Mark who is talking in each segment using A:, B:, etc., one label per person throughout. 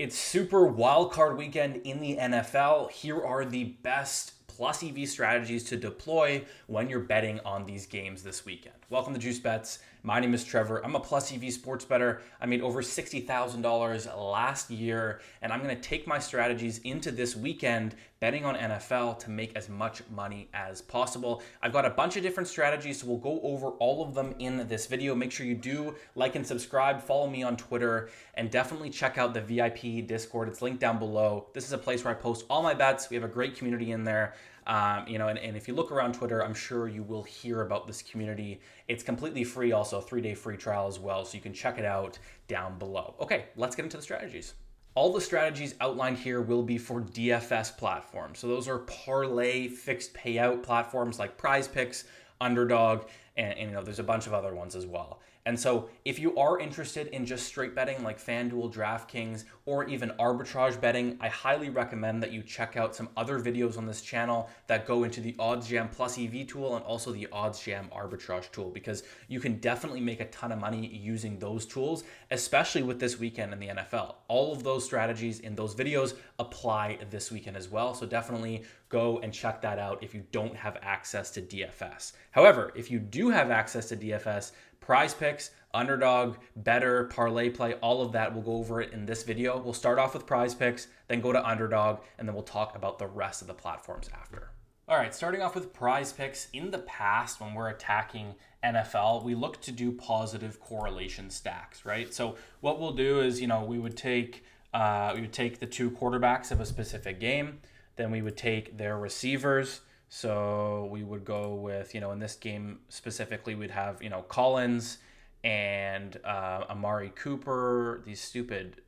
A: It's Super Wildcard Weekend in the NFL. Here are the best plus EV strategies to deploy when you're betting on these games this weekend. Welcome to Juice Bets. My name is Trevor. I'm a plus EV sports bettor. I made over $60,000 last year, and I'm going to take my strategies into this weekend betting on NFL to make as much money as possible. I've got a bunch of different strategies, so we'll go over all of them in this video. Make sure you do like and subscribe, follow me on Twitter, and definitely check out the VIP Discord. It's linked down below. This is a place where I post all my bets. We have a great community in there. And if you look around Twitter, I'm sure you will hear about this community. It's completely free, also a 3-day free trial as well, so you can check it out down below. Okay, let's get into the strategies. All the strategies outlined here will be for DFS platforms. So those are parlay fixed payout platforms like PrizePicks, Underdog, and there's a bunch of other ones as well. And so if you are interested in just straight betting like FanDuel, DraftKings, or even arbitrage betting, I highly recommend that you check out some other videos on this channel that go into the OddsJam Plus EV tool and also the OddsJam arbitrage tool, because you can definitely make a ton of money using those tools, especially with this weekend in the NFL. All of those strategies in those videos apply this weekend as well. So definitely go and check that out if you don't have access to DFS. However, if you do have access to DFS, PrizePicks, Underdog, Better, Parlay Play, all of that, we'll go over it in this video. We'll start off with PrizePicks, then go to Underdog, and then we'll talk about the rest of the platforms after. All right, starting off with PrizePicks. In the past, when we're attacking NFL, we look to do positive correlation stacks, right? So what we'll do is, we would take the two quarterbacks of a specific game, then we would take their receivers. So we would go with, in this game specifically, we'd have, Collins and Amari Cooper. These stupid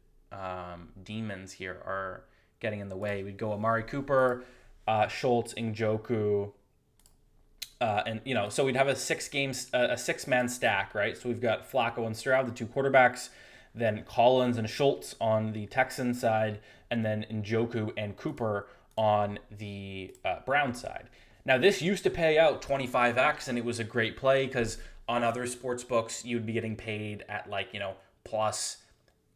A: demons here are getting in the way. We'd go Amari Cooper, Schultz, Njoku, so we'd have a six-man stack, right? So we've got Flacco and Stroud, the two quarterbacks, then Collins and Schultz on the Texans side, and then Njoku and Cooper on the Brown side. Now, this used to pay out 25x, and it was a great play because on other sports books, you'd be getting paid at plus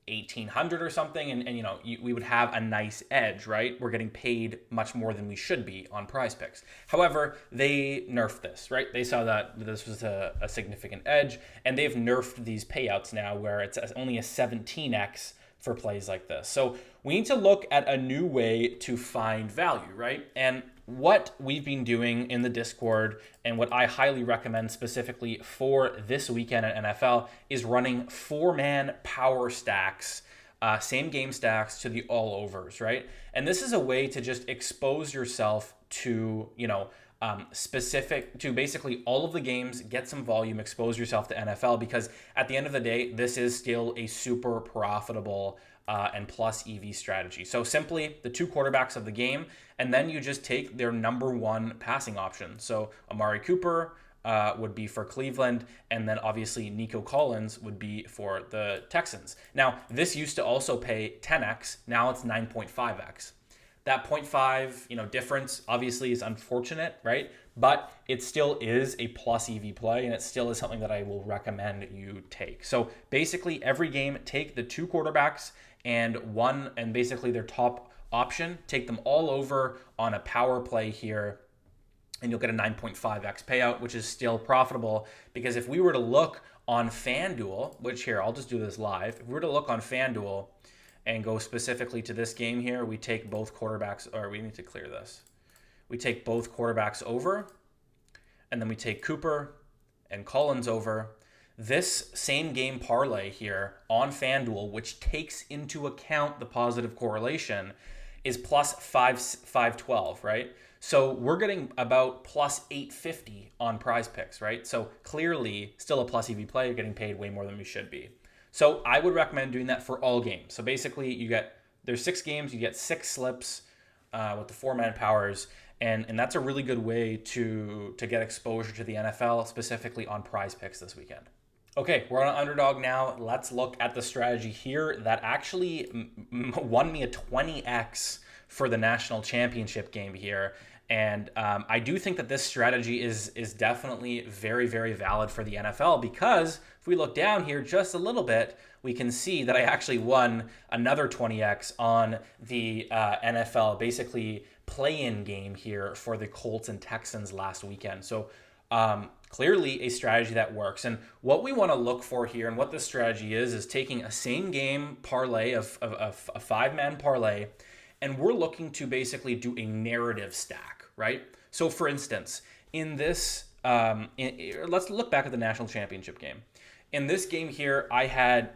A: 1,800 or something, and we would have a nice edge, right? We're getting paid much more than we should be on PrizePicks. However, they nerfed this, right? They saw that this was a significant edge, and they've nerfed these payouts now where it's only a 17x for plays like this. So we need to look at a new way to find value, right? And what we've been doing in the Discord and what I highly recommend specifically for this weekend at NFL is running 4-man power stacks, same game stacks to the all overs, right? And this is a way to just expose yourself to, specific to basically all of the games, get some volume, expose yourself to NFL, because at the end of the day, this is still a super profitable and plus EV strategy. So simply the two quarterbacks of the game, and then you just take their number one passing option. So Amari Cooper would be for Cleveland, and then obviously Nico Collins would be for the Texans. Now, this used to also pay 10x. Now it's 9.5x. That 0.5, difference obviously is unfortunate, right? But it still is a plus EV play, and it still is something that I will recommend you take. So basically, every game, take the two quarterbacks and basically their top option, take them all over on a power play here, and you'll get a 9.5x payout, which is still profitable. Because if we were to look on FanDuel, which here, I'll just do this live. If we were to look on FanDuel and go specifically to this game here, we take both quarterbacks, or we need to clear this. We take both quarterbacks over, and then we take Cooper and Collins over. This same game parlay here on FanDuel, which takes into account the positive correlation, is plus 512, right? So we're getting about plus 850 on PrizePicks, right? So clearly still a plus EV play. You're getting paid way more than we should be. So I would recommend doing that for all games. So basically there's 6 games, you get 6 slips with the 4-man powers. And that's a really good way to get exposure to the NFL, specifically on PrizePicks this weekend. Okay, we're on Underdog now. Let's look at the strategy here that actually won me a 20x for the national championship game here. And I do think that this strategy is definitely very, very valid for the NFL, because if we look down here just a little bit, we can see that I actually won another 20x on the NFL, basically play-in game here for the Colts and Texans last weekend. So clearly a strategy that works. And what we want to look for here, and what this strategy is taking a same game parlay of a five-man parlay, and we're looking to basically do a narrative stack, right? So for instance, in this, let's look back at the national championship game. In this game here, I had,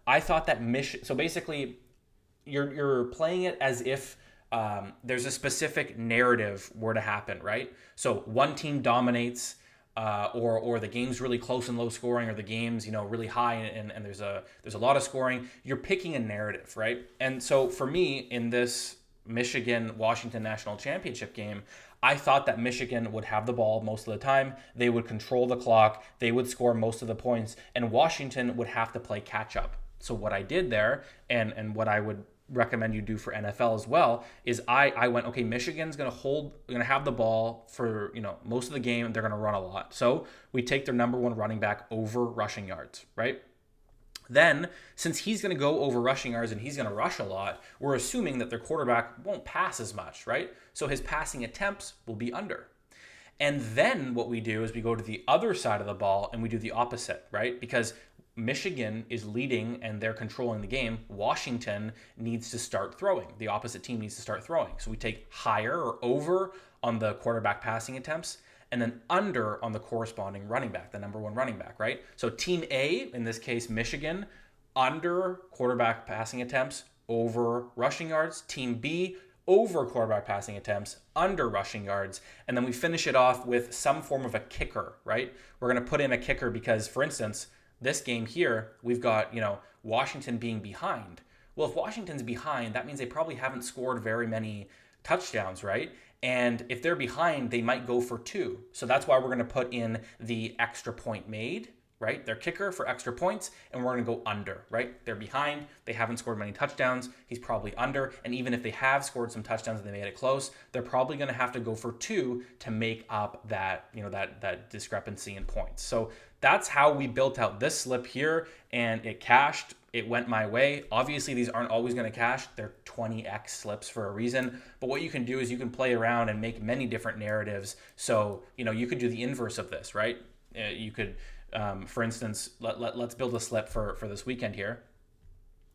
A: I thought that so basically you're playing it as if there's a specific narrative were to happen, right? So one team dominates, or the game's really close and low scoring, or the game's really high and there's a lot of scoring. You're picking a narrative, right? And so for me, in this Michigan-Washington national championship game, I thought that Michigan would have the ball most of the time. They would control the clock. They would score most of the points, and Washington would have to play catch up. So what I did there, and what I would recommend you do for NFL as well, is I went, okay, Michigan's going to have the ball for, most of the game. They're going to run a lot. So we take their number one running back over rushing yards, right? Then, since he's going to go over rushing yards and he's going to rush a lot, we're assuming that their quarterback won't pass as much, right? So his passing attempts will be under. And then what we do is we go to the other side of the ball and we do the opposite, right? Because Michigan is leading and they're controlling the game. Washington needs to start throwing. The opposite team needs to start throwing. So we take higher or over on the quarterback passing attempts, and then under on the corresponding running back, the number one running back, right? So team A, in this case, Michigan, under quarterback passing attempts, over rushing yards. Team B, over quarterback passing attempts, under rushing yards. And then we finish it off with some form of a kicker, right? We're going to put in a kicker because, for instance, this game here, we've got, Washington being behind. Well, if Washington's behind, that means they probably haven't scored very many touchdowns, right? And if they're behind, they might go for 2. So that's why we're going to put in the extra point made, right? Their kicker for extra points, and we're going to go under, right? They're behind. They haven't scored many touchdowns. He's probably under. And even if they have scored some touchdowns and they made it close, they're probably going to have to go for 2 to make up that, that discrepancy in points. So that's how we built out this slip here, and it cashed. It went my way. Obviously, these aren't always going to cash. They're 20x slips for a reason. But what you can do is you can play around and make many different narratives. So, you could do the inverse of this, right? You could, for instance, let's build a slip for this weekend here.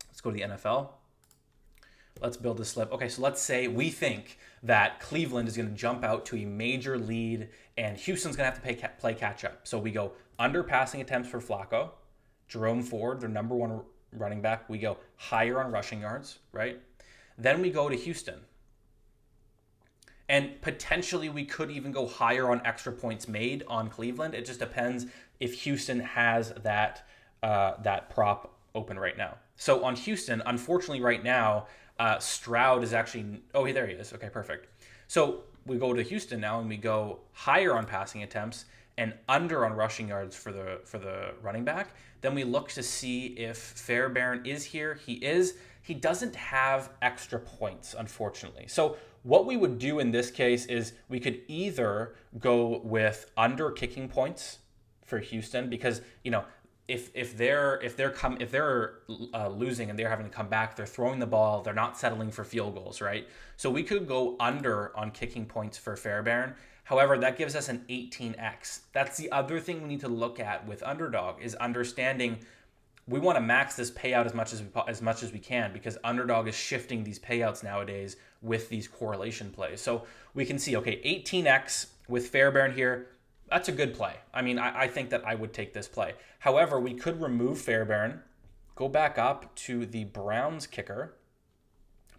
A: Let's go to the NFL. Let's build a slip. Okay, so let's say we think that Cleveland is going to jump out to a major lead and Houston's going to have to play catch up. So we go under passing attempts for Flacco, Jerome Ford, their number one running back. We go higher on rushing yards, right? Then we go to Houston. And potentially we could even go higher on extra points made on Cleveland. It just depends if Houston has that prop open right now. So on Houston, unfortunately right now, Stroud is actually, there he is. Okay, perfect. So we go to Houston now and we go higher on passing attempts and under on rushing yards for the running back. Then we look to see if Fairbairn is here. He is. He doesn't have extra points, unfortunately. So what we would do in this case is we could either go with under kicking points for Houston, because if they're losing and they're having to come back, they're throwing the ball, they're not settling for field goals, right? So we could go under on kicking points for Fairbairn. However, that gives us an 18x. That's the other thing we need to look at with Underdog, is understanding we want to max this payout as much as we can, because Underdog is shifting these payouts nowadays with these correlation plays. So we can see, okay, 18x with Fairbairn here. That's a good play. I mean, I think that I would take this play. However, we could remove Fairbairn, go back up to the Browns kicker,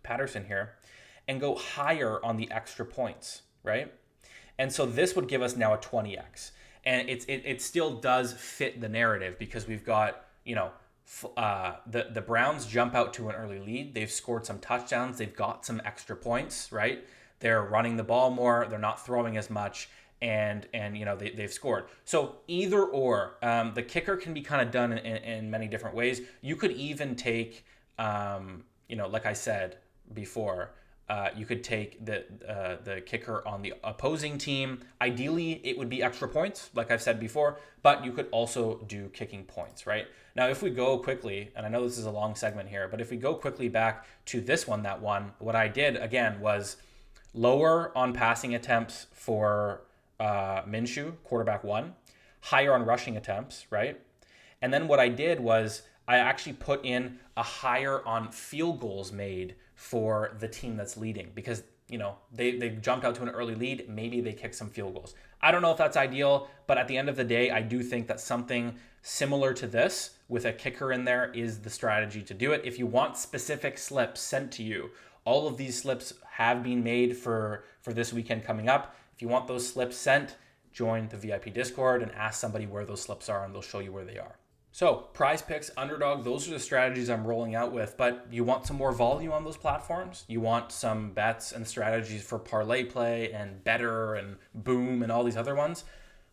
A: Patterson here, and go higher on the extra points, right? And so this would give us now a 20x. And it still does fit the narrative, because we've got, the Browns jump out to an early lead. They've scored some touchdowns. They've got some extra points, right? They're running the ball more. They're not throwing as much. And they've scored. So either or, the kicker can be kind of done in many different ways. You could even take, like I said before, You could take the kicker on the opposing team. Ideally, it would be extra points, like I've said before, but you could also do kicking points, right? Now, if we go quickly, and I know this is a long segment here, but if we go quickly back to this one that won, what I did, again, was lower on passing attempts for Minshew, quarterback 1, higher on rushing attempts, right? And then what I did was I actually put in a higher on field goals made for the team that's leading because, they jumped out to an early lead. Maybe they kick some field goals. I don't know if that's ideal, but at the end of the day, I do think that something similar to this with a kicker in there is the strategy to do it. If you want specific slips sent to you, all of these slips have been made for this weekend coming up. If you want those slips sent, join the VIP Discord and ask somebody where those slips are and they'll show you where they are. So PrizePicks, Underdog, those are the strategies I'm rolling out with, but you want some more volume on those platforms? You want some bets and strategies for parlay play and better and boom and all these other ones?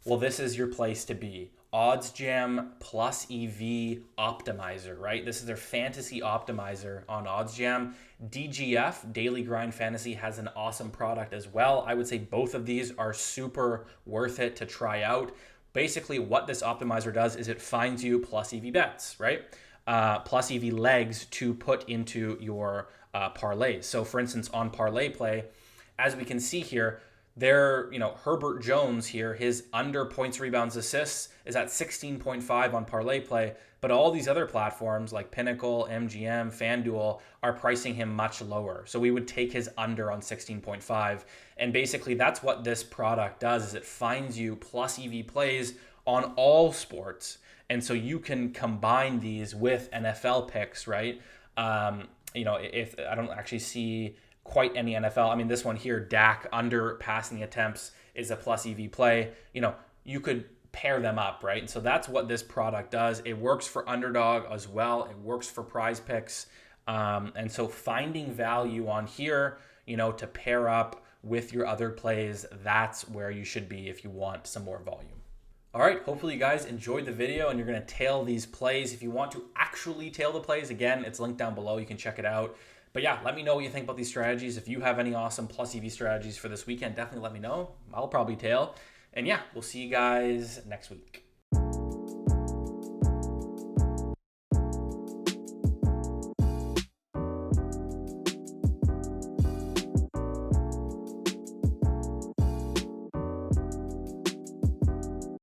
A: Well, this is your place to be. OddsJam plus EV optimizer, right? This is their fantasy optimizer on OddsJam. DGF, Daily Grind Fantasy, has an awesome product as well. I would say both of these are super worth it to try out. Basically, what this optimizer does is it finds you plus EV bets, right? Plus EV legs to put into your parlays. So, for instance, on parlay play, as we can see here, Herbert Jones here, his under points, rebounds, assists is at 16.5 on parlay play, but all these other platforms like Pinnacle, MGM, FanDuel are pricing him much lower. So we would take his under on 16.5. And basically that's what this product does is it finds you plus EV plays on all sports. And so you can combine these with NFL picks, right? If I don't actually see quite any NFL. I mean, this one here, Dak under passing attempts is a plus EV play. You could pair them up, right? And so that's what this product does. It works for Underdog as well. It works for PrizePicks. And so finding value on here, to pair up with your other plays, that's where you should be if you want some more volume. All right, hopefully you guys enjoyed the video and you're going to tail these plays. If you want to actually tail the plays, again, it's linked down below. You can check it out. But yeah, let me know what you think about these strategies. If you have any awesome plus EV strategies for this weekend, definitely let me know. I'll probably tail. And yeah, we'll see you guys next week.